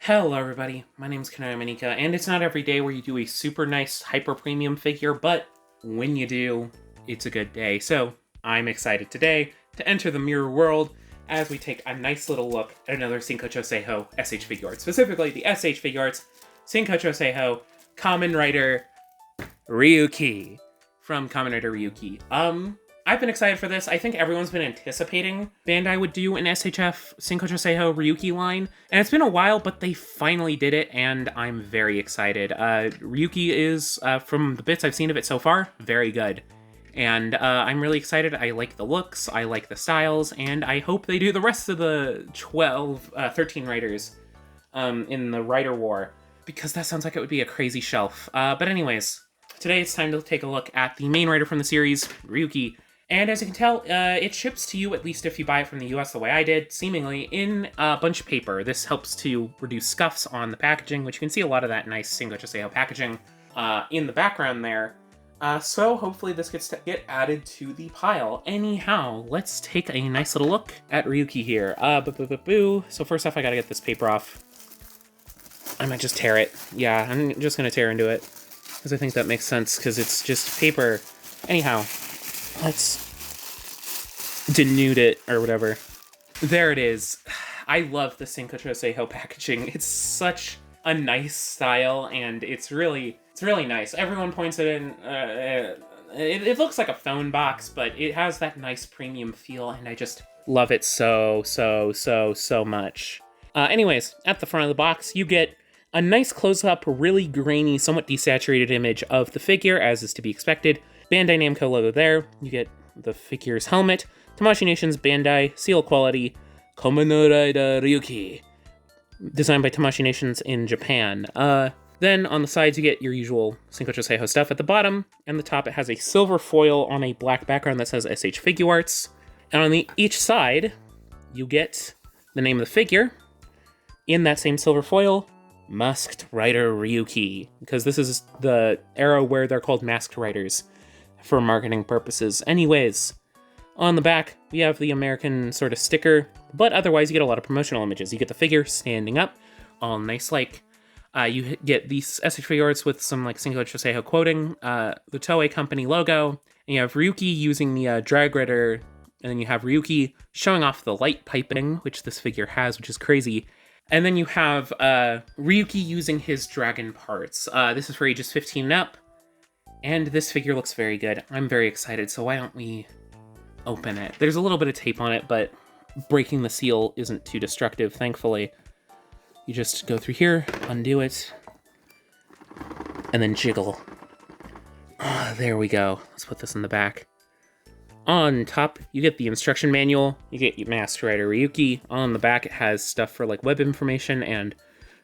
Hello everybody, my name is Manika, and it's not every day where you do a super nice hyper premium figure, but when you do, it's a good day. So I'm excited today to enter the mirror world as we take a nice little look at another Shinkocchou Seihou S.H.Figuarts, specifically the S.H.Figuarts Shinkocchou Seihou Kamen Rider Ryuki from Kamen Rider Ryuki. I've been excited for this. I think everyone's been anticipating Bandai would do an SHF Shinkocchou Seihou Ryuki line, and it's been a while, but they finally did it, and I'm very excited. Ryuki is, from the bits I've seen of it so far, very good. And I'm really excited. I like the looks, I like the styles, and I hope they do the rest of the 13 writers in the Rider War, because that sounds like it would be a crazy shelf. But anyways, today it's time to take a look at the main writer from the series, Ryuki. And as you can tell, it ships to you, at least if you buy it from the US the way I did, seemingly, in a bunch of paper. This helps to reduce scuffs on the packaging, which you can see a lot of that nice Shinkocchou Seihou packaging in the background there. So hopefully this gets to get added to the pile. Anyhow, let's take a nice little look at Ryuki here. So first off, I gotta get this paper off. I might just tear it. Yeah, I'm just gonna tear into it, because I think that makes sense, because it's just paper. Anyhow, let's denude it, or whatever. There it is. I love the Shinkocchou Seihou packaging. It's such a nice style, and it's really nice. Everyone points it in. It looks like a phone box, but it has that nice premium feel, and I just love it so much. Anyways, at the front of the box, you get a nice close-up, really grainy, somewhat desaturated image of the figure, as is to be expected. Bandai Namco logo there. You get the figure's helmet. Tamashii Nation's Bandai, seal quality, Kamen Rider Ryuki. Designed by Tamashii Nations in Japan. Then on the sides you get your usual Shinkocchou Seihou stuff. At the bottom and the top it has a silver foil on a black background that says S.H.Figuarts. And on each side you get the name of the figure. In that same silver foil, Masked Rider Ryuki. Because this is the era where they're called Masked Riders for marketing purposes. Anyways, on the back, we have the American sort of sticker, but otherwise you get a lot of promotional images. You get the figure standing up, all nice like. You get these S.H.Figuarts with some like Shinkocchou Seihou quoting, the Toei Company logo, and you have Ryuki using the drag rider, and then you have Ryuki showing off the light piping, which this figure has, which is crazy. And then you have Ryuki using his dragon parts. This is for ages 15 and up. And this figure looks very good. I'm very excited, so why don't we open it? There's a little bit of tape on it, but breaking the seal isn't too destructive, thankfully. You just go through here, undo it, and then jiggle. There we go. Let's put this in the back. On top, you get the instruction manual. You get your Masked Rider Ryuki. On the back, it has stuff for like web information and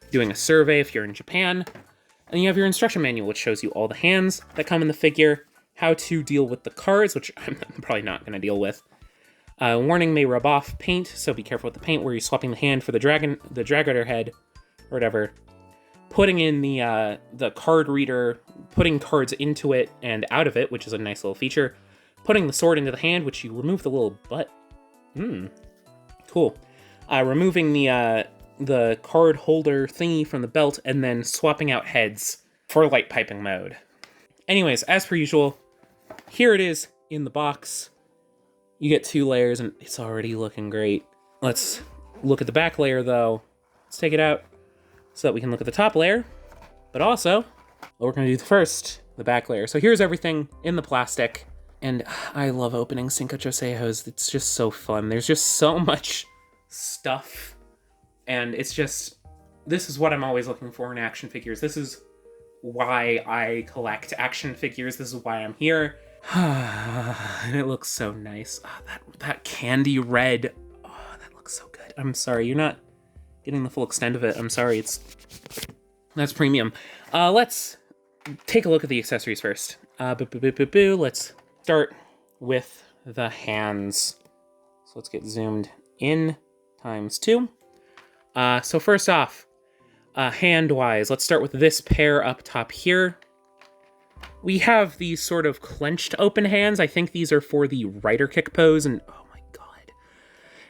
doing a survey if you're in Japan. And you have your instruction manual, which shows you all the hands that come in the figure, how to deal with the cards, which I'm probably not going to deal with. Warning may rub off paint, so be careful with the paint where you're swapping the hand for the drag rider head, or whatever. Putting in the card reader, putting cards into it and out of it, which is a nice little feature. Putting the sword into the hand, which you remove the little butt. Cool. Removing the card holder thingy from the belt, and then swapping out heads for light piping mode. Anyways, as per usual, here it is in the box. You get 2 layers, and it's already looking great. Let's look at the back layer, though. Let's take it out so that we can look at the top layer, but also, what we're going to do first, the back layer. So here's everything in the plastic, and I love opening Shinkocchou Seihous. It's just so fun. There's just so much stuff. And it's just, this is what I'm always looking for in action figures. This is why I collect action figures. This is why I'm here. And it looks so nice. That candy red. Oh, that looks so good. I'm sorry, you're not getting the full extent of it. I'm sorry, that's premium. Let's take a look at the accessories first. Let's start with the hands. So let's get zoomed in ×2. So first off, hand-wise, let's start with this pair up top here. We have these sort of clenched open hands. I think these are for the rider kick pose, and oh my god.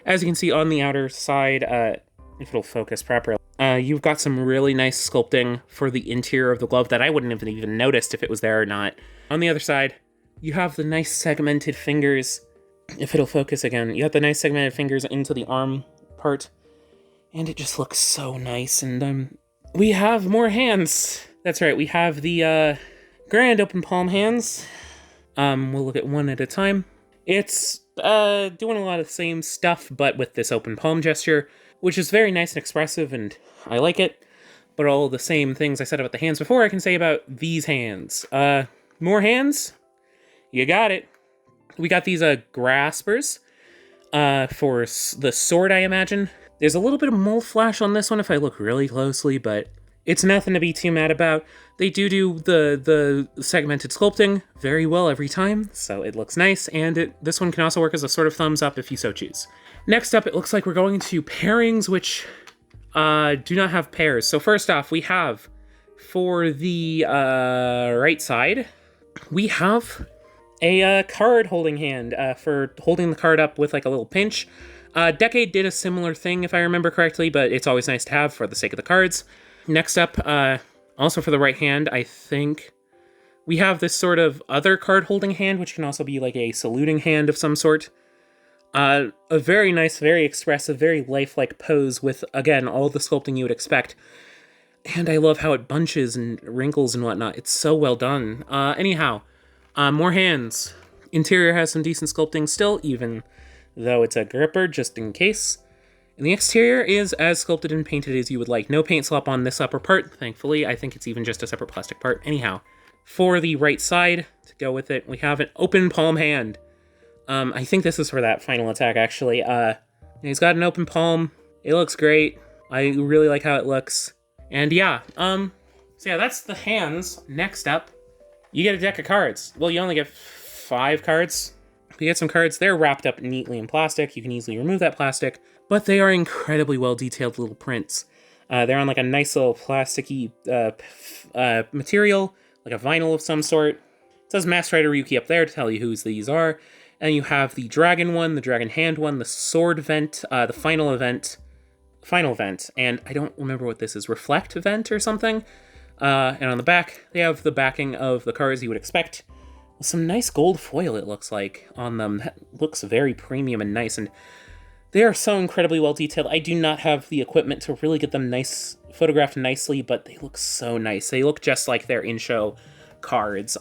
As you can see on the outer side, if it'll focus properly, You've got some really nice sculpting for the interior of the glove that I wouldn't have even noticed if it was there or not. On the other side, you have the nice segmented fingers. If it'll focus again, you have the nice segmented fingers into the arm part. And it just looks so nice. And we have more hands. That's right, we have the grand open palm hands. We'll look at one at a time. It's doing a lot of the same stuff, but with this open palm gesture, which is very nice and expressive, and I like it. But all the same things I said about the hands before, I can say about these hands. More hands? You got it. We got these graspers for the sword, I imagine. There's a little bit of mole flash on this one if I look really closely, but it's nothing to be too mad about. They do the segmented sculpting very well every time, so it looks nice, and this one can also work as a sort of thumbs up if you so choose. Next up, it looks like we're going to pairings, which do not have pairs. So first off, we have, for the right side, we have a card holding hand for holding the card up with like a little pinch. Decade did a similar thing, if I remember correctly, but it's always nice to have for the sake of the cards. Next up, also for the right hand, I think we have this sort of other card holding hand, which can also be like a saluting hand of some sort. A very nice, very expressive, very lifelike pose with, again, all the sculpting you would expect. And I love how it bunches and wrinkles and whatnot. It's so well done. Anyhow, more hands. Interior has some decent sculpting still, even though it's a gripper, just in case. And the exterior is as sculpted and painted as you would like. No paint slop on this upper part, thankfully. I think it's even just a separate plastic part. Anyhow, for the right side, to go with it, we have an open palm hand. I think this is for that final attack, actually. He's got an open palm. It looks great. I really like how it looks. And yeah, so yeah, that's the hands. Next up, you get a deck of cards. Well, you only get 5 cards. You get some cards. They're wrapped up neatly in plastic. You can easily remove that plastic, but they are incredibly well-detailed little prints. They're on like a nice little plasticky material, like a vinyl of some sort. It says Master Rider Ryuki up there to tell you whose these are. And you have the dragon one, the dragon hand one, the sword vent, the final vent, and I don't remember what this is, reflect vent or something. And on the back, they have the backing of the cards you would expect. With some nice gold foil, it looks like, on them. That looks very premium and nice, and they are so incredibly well detailed. I do not have the equipment to really get them photographed nicely, but they look so nice. They look just like their in-show cards.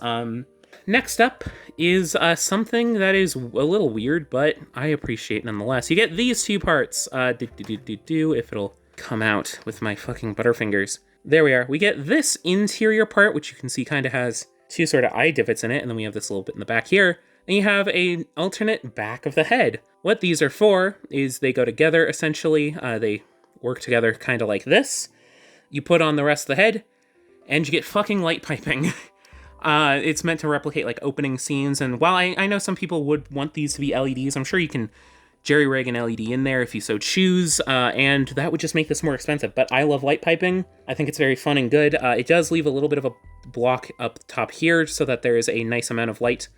Next up is something that is a little weird, but I appreciate nonetheless. You get these 2 parts. If it'll come out with my fucking butterfingers. There we are. We get this interior part, which you can see kind of has 2 sort of eye divots in it, and then we have this little bit in the back here. And you have an alternate back of the head. What these are for is they go together, essentially. They work together kind of like this. You put on the rest of the head, and you get fucking light piping. It's meant to replicate like opening scenes, and while I know some people would want these to be LEDs, I'm sure you can jerry-rig an LED in there if you so choose, and that would just make this more expensive, but I love light piping. I think it's very fun and good. It does leave a little bit of a block up top here so that there is a nice amount of light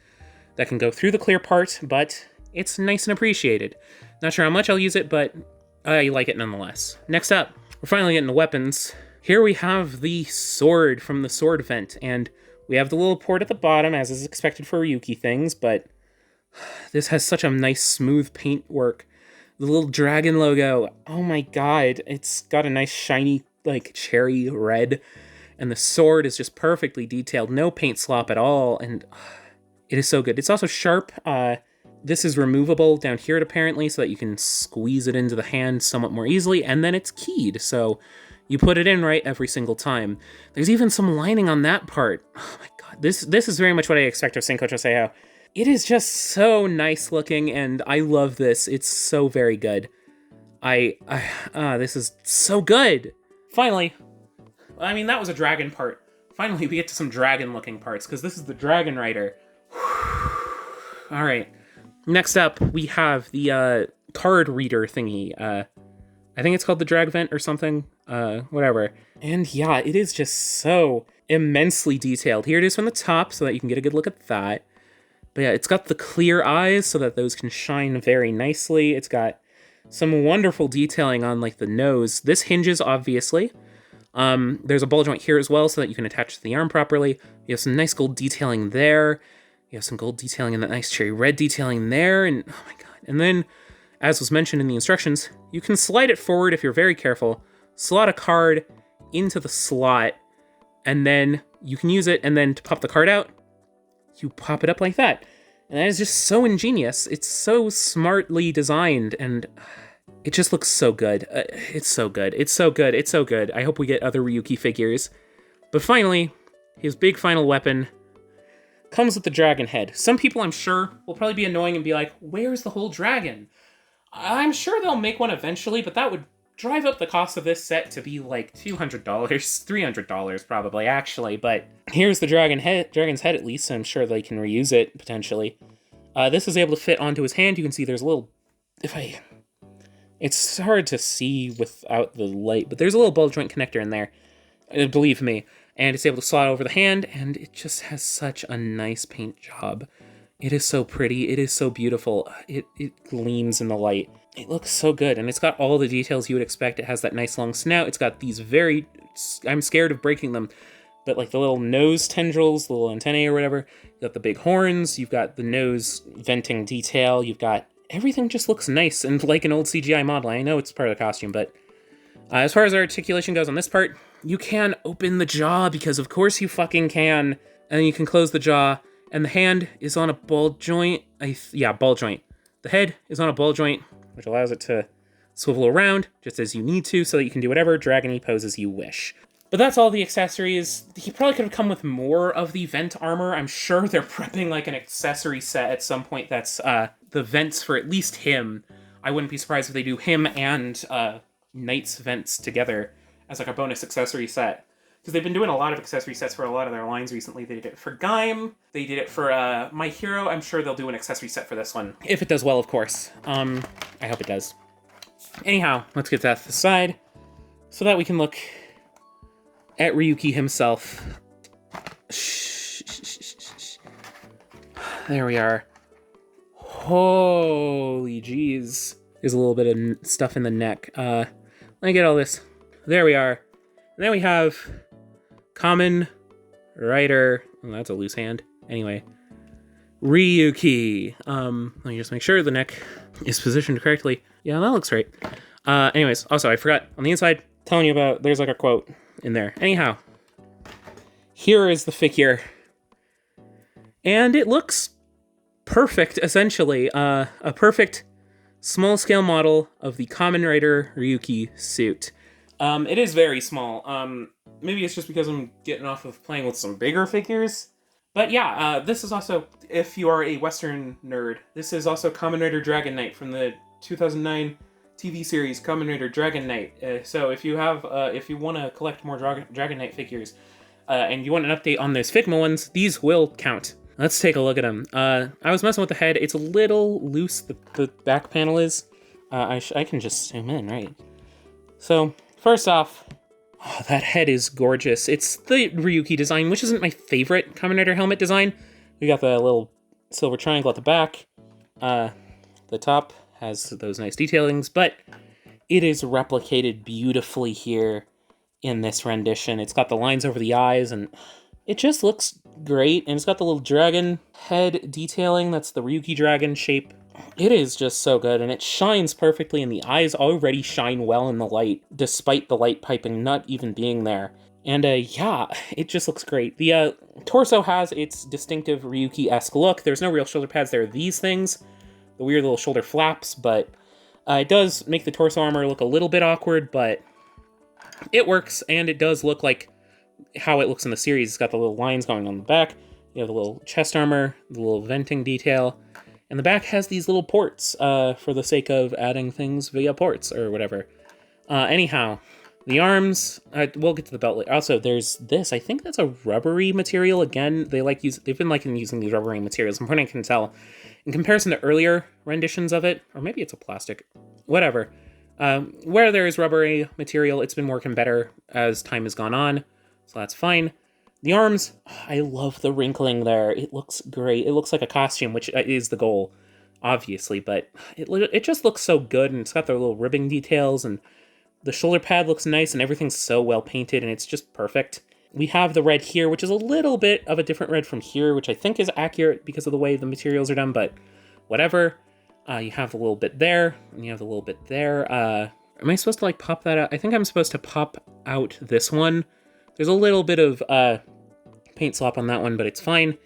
that can go through the clear part, but it's nice and appreciated. Not sure how much I'll use it, but I like it nonetheless. Next up, we're finally getting to weapons. Here we have the sword from the sword vent, and we have the little port at the bottom, as is expected for Ryuki things, but this has such a nice, smooth paint work. The little dragon logo, oh my god, it's got a nice, shiny, like, cherry red, and the sword is just perfectly detailed. No paint slop at all, and it is so good. It's also sharp. This is removable down here, apparently, so that you can squeeze it into the hand somewhat more easily, and then it's keyed, so you put it in right every single time. There's even some lining on that part. Oh my god, this is very much what I expect of Shinkocchou Seihou. It is just so nice looking, and I love this. It's so very good. This is so good. Finally, I mean, that was a dragon part. Finally, we get to some dragon-looking parts, because this is the Dragon Rider. All right. Next up, we have the card reader thingy. I think it's called the drag vent or something. Whatever. And yeah, it is just so immensely detailed. Here it is from the top so that you can get a good look at that. But yeah, it's got the clear eyes so that those can shine very nicely. It's got Some wonderful detailing on like the nose. This hinges, obviously. There's a ball joint here as well so that you can attach to the arm properly. You have some nice gold detailing there. You have some gold detailing and that nice cherry red detailing there. And oh my god. And then, as was mentioned in the instructions, you can slide it forward if you're very careful. Slot a card into the slot, and then you can use it, and then to pop the card out, you pop it up like that. And that is just so ingenious. It's so smartly designed, and it just looks so good. It's so good. It's so good. It's so good. I hope we get other Ryuki figures. But finally, his big final weapon comes with the dragon head. Some people, I'm sure, will probably be annoying and be like, where's the whole dragon? I'm sure they'll make one eventually, but that would drive up the cost of this set to be like $200, $300 probably, actually. But here's the dragon's head at least, so I'm sure they can reuse it, potentially. This is able to fit onto his hand. You can see there's a little... It's hard to see without the light, but there's a little ball joint connector in there, believe me. And it's able to slot over the hand, and it just has such a nice paint job. It is so pretty. It is so beautiful. It gleams in the light. It looks so good, and it's got all the details you would expect. It has that nice long snout. It's got these very... I'm scared of breaking them, but like the little nose tendrils, the little antennae or whatever. You've got the big horns. You've got the nose venting detail. You've got... Everything just looks nice and like an old CGI model. I know it's part of the costume, but as far as articulation goes on this part, you can open the jaw, because of course you fucking can. And then you can close the jaw, and the hand is on a ball joint. Ball joint. The head is on a ball joint, which allows it to swivel around just as you need to, so that you can do whatever dragon-y poses you wish. But that's all the accessories. He probably could have come with more of the vent armor. I'm sure they're prepping like an accessory set at some point that's the vents for at least him. I wouldn't be surprised if they do him and Knight's vents together as like a bonus accessory set. Because they've been doing a lot of accessory sets for a lot of their lines recently. They did it for Gaim. They did it for My Hero. I'm sure they'll do an accessory set for this one. If it does well, of course. I hope it does. Anyhow, let's get that to the side so that we can look at Ryuki himself. There we are. Holy jeez. There's a little bit of stuff in the neck. Let me get all this. There we are. And then we have Kamen Rider. Oh, that's a loose hand. Anyway. Ryuki. Let me just make sure the neck is positioned correctly. Yeah, that looks right. Anyways, also, I forgot. On the inside, telling you about... There's like a quote in there. Anyhow. Here is the figure. And it looks perfect, essentially. A perfect small-scale model of the Kamen Rider Ryuki suit. It is very small. Maybe it's just because I'm getting off of playing with some bigger figures. But yeah, this is also, if you are a Western nerd, this is also Kamen Rider Dragon Knight from the 2009 TV series Kamen Rider Dragon Knight. So if you have, if you want to collect more Dragon Knight figures, and you want an update on those Figma ones, these will count. Let's take a look at them. I was messing with the head. It's a little loose, the back panel is. I can just zoom in, right? So, first off, oh, that head is gorgeous. It's the Ryuki design, which isn't my favorite Kamen Rider helmet design. We got the little silver triangle at the back. The top has those nice detailings, but it is replicated beautifully here in this rendition. It's got the lines over the eyes, and it just looks great. And it's got the little dragon head detailing. That's the Ryuki dragon shape. It is just so good, and it shines perfectly, and the eyes already shine well in the light, despite the light piping not even being there. And yeah, it just looks great. The torso has its distinctive Ryuki-esque look. There's no real shoulder pads. There are these things, the weird little shoulder flaps, but it does make the torso armor look a little bit awkward, but it works, and it does look like how it looks in the series. It's got the little lines going on the back. You have the little chest armor, the little venting detail, and the back has these little ports for the sake of adding things via ports or whatever. Anyhow, the arms, we'll get to the belt later. Also, there's this. I think that's a rubbery material. Again, they've been liking using these rubbery materials. From what I can tell, in comparison to earlier renditions of it, or maybe it's a plastic, whatever. Where there is rubbery material, it's been working better as time has gone on, so that's fine. The arms, I love the wrinkling there. It looks great. It looks like a costume, which is the goal. obviously, but it just looks so good, and it's got the little ribbing details, and the shoulder pad looks nice, and everything's so well painted, and it's just perfect. We have the red here, which is a little bit of a different red from here, which I think is accurate because of the way the materials are done, but whatever. You have a little bit there, and you have a little bit there. Am I supposed to, like, pop that out? I think I'm supposed to pop out this one. There's a little bit of paint slop on that one, but it's fine.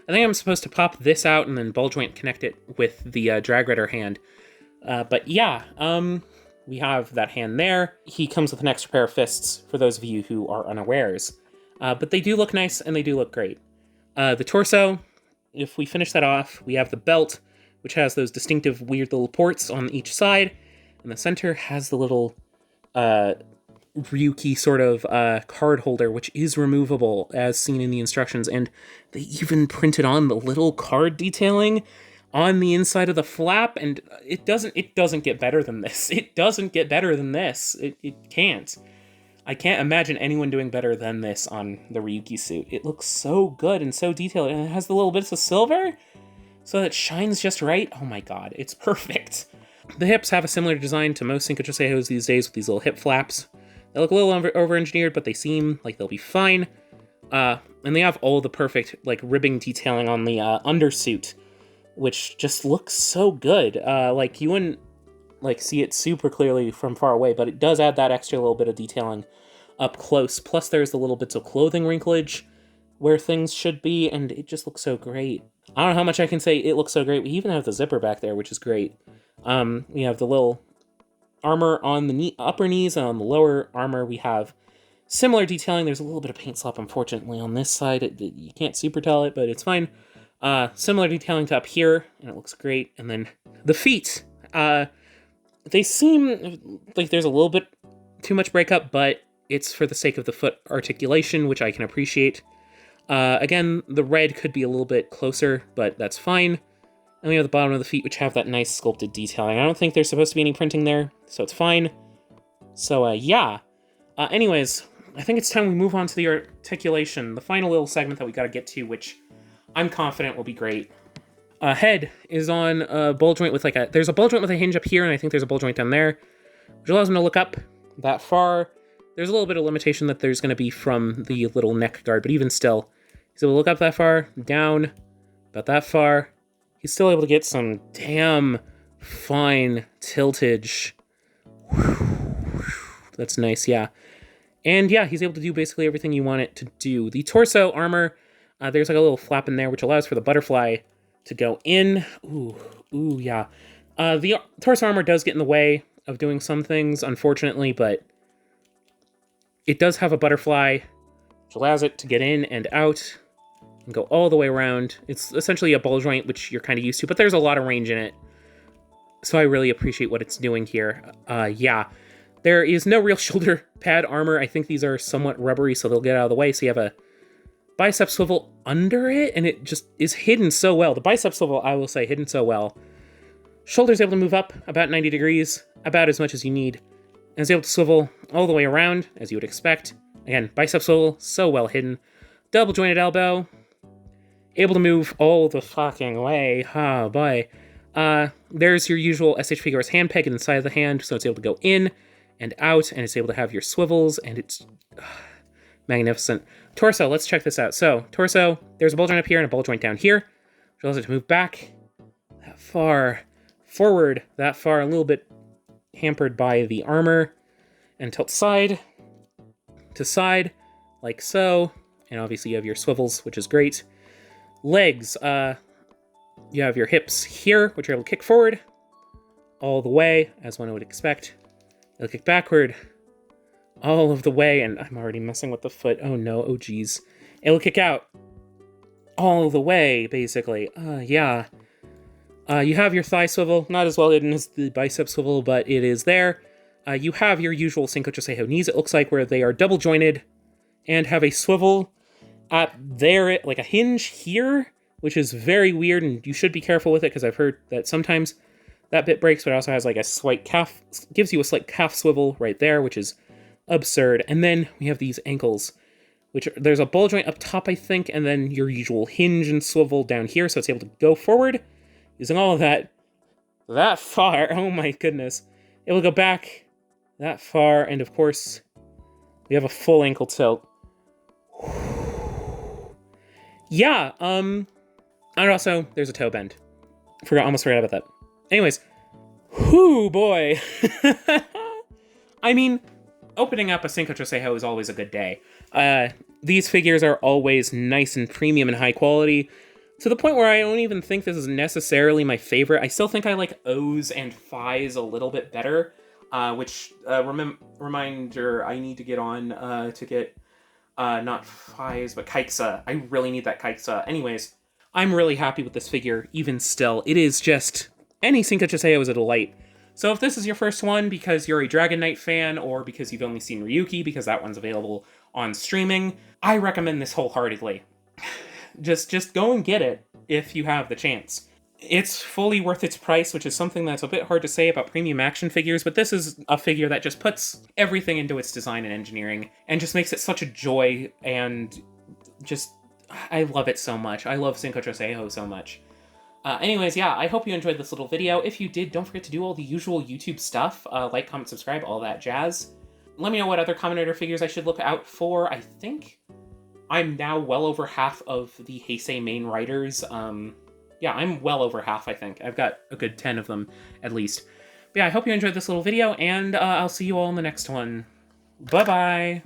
I think I'm supposed to pop this out and then ball joint connect it with the drag rider hand. But yeah, we have that hand there. He comes with an extra pair of fists, for those of you who are unawares. But they do look nice, and they do look great. The torso, if we finish that off, we have the belt, which has those distinctive weird little ports on each side, and the center has the little Ryuki sort of card holder, which is removable as seen in the instructions, and they even printed on the little card detailing on the inside of the flap, and it doesn't get better than this. It doesn't get better than this. It can't. I can't imagine anyone doing better than this on the Ryuki suit. It looks so good and so detailed, and it has the little bits of silver so that it shines just right. Oh my god, it's perfect. The hips have a similar design to most Shinkocchou Seihous these days, with these little hip flaps. They look a little over-engineered, but they seem like they'll be fine. And they have all the perfect, like, ribbing detailing on the undersuit, which just looks so good. Like, you wouldn't, like, see it super clearly from far away, but it does add that extra little bit of detailing up close. Plus, there's the little bits of clothing wrinklage where things should be, and it just looks so great. I don't know how much I can say it looks so great. We even have the zipper back there, which is great. We have the little armor on the upper knees, and on the lower armor we have similar detailing. There's a little bit of paint slop, unfortunately, on this side. You can't super tell it, but it's fine. Similar detailing to up here, and it looks great. And then the feet. They seem like there's a little bit too much breakup, but it's for the sake of the foot articulation, which I can appreciate. Again, the red could be a little bit closer, but that's fine. And we have the bottom of the feet, which have that nice sculpted detailing. I don't think there's supposed to be any printing there, so it's fine. So, yeah. Anyways, I think it's time we move on to the articulation, the final little segment that we gotta get to, which I'm confident will be great. Head is on a ball joint with there's a ball joint with a hinge up here, and I think there's a ball joint down there, which allows him to look up that far. There's a little bit of limitation that there's gonna be from the little neck guard, but even still, he's able to look up that far, down, about that far. He's still able to get some damn fine tiltage. That's nice, yeah. And yeah, he's able to do basically everything you want it to do. The torso armor, there's like a little flap in there, which allows for the butterfly to go in. Ooh, yeah. The torso armor does get in the way of doing some things, unfortunately, but it does have a butterfly, which allows it to get in and out and go all the way around. It's essentially a ball joint, which you're kind of used to, but there's a lot of range in it. So I really appreciate what it's doing here. Yeah. There is no real shoulder pad armor. I think these are somewhat rubbery, so they'll get out of the way. So you have a bicep swivel under it, and it just is hidden so well. The bicep swivel, I will say, hidden so well. Shoulder's able to move up about 90 degrees, about as much as you need. And it's able to swivel all the way around, as you would expect. Again, bicep swivel, so well hidden. Double jointed elbow. Able to move all the fucking way. Oh, boy. There's your usual S.H.Figuarts hand peg inside of the hand, so it's able to go in and out, and it's able to have your swivels, and it's magnificent. Torso, let's check this out. So, torso, there's a ball joint up here and a ball joint down here, which allows it to move back that far, forward that far, a little bit hampered by the armor, and tilt side to side, like so, and obviously you have your swivels, which is great. Legs, you have your hips here, which are able to kick forward all the way, as one would expect. You'll kick backward all of the way, and I'm already messing with the foot. Oh no, oh geez. It'll kick out all the way, basically. Yeah. You have your thigh swivel, not as well hidden as the bicep swivel, but it is there. You have your usual Shinkocchou Seihou knees, it looks like, where they are double jointed and have a swivel at there, like a hinge here, which is very weird, and you should be careful with it, because I've heard that sometimes that bit breaks, but it also has like a slight calf, gives you a slight calf swivel right there, which is absurd. And then we have these ankles, which there's a ball joint up top, I think, and then your usual hinge and swivel down here, so it's able to go forward, using all of that that far. Oh my goodness. It will go back that far, and of course, we have a full ankle tilt. Yeah, and also, there's a toe bend. Almost forgot about that. Anyways, whoo boy. I mean, opening up a Shinkocchou Seihou is always a good day. These figures are always nice and premium and high quality, to the point where I don't even think this is necessarily my favorite. I still think I like O's and Phi's a little bit better, which, reminder, I need to get on to get, not Phi's, but Kaiksa. I really need that Kaiksa. Anyways, I'm really happy with this figure, even still. It is just, any Shinkocchou Seihou is a delight. So if this is your first one because you're a Dragon Knight fan, or because you've only seen Ryuki, because that one's available on streaming, I recommend this wholeheartedly. Just go and get it if you have the chance. It's fully worth its price, which is something that's a bit hard to say about premium action figures, but this is a figure that just puts everything into its design and engineering, and just makes it such a joy, and just, I love it so much. I love Shinkocchou Seihou so much. Anyways, yeah, I hope you enjoyed this little video. If you did, don't forget to do all the usual YouTube stuff. Like, comment, subscribe, all that jazz. Let me know what other Kamen Rider figures I should look out for. I think I'm now well over half of the Heisei main writers. Yeah, I'm well over half, I think. I've got a good 10 of them, at least. But yeah, I hope you enjoyed this little video, and I'll see you all in the next one. Bye-bye!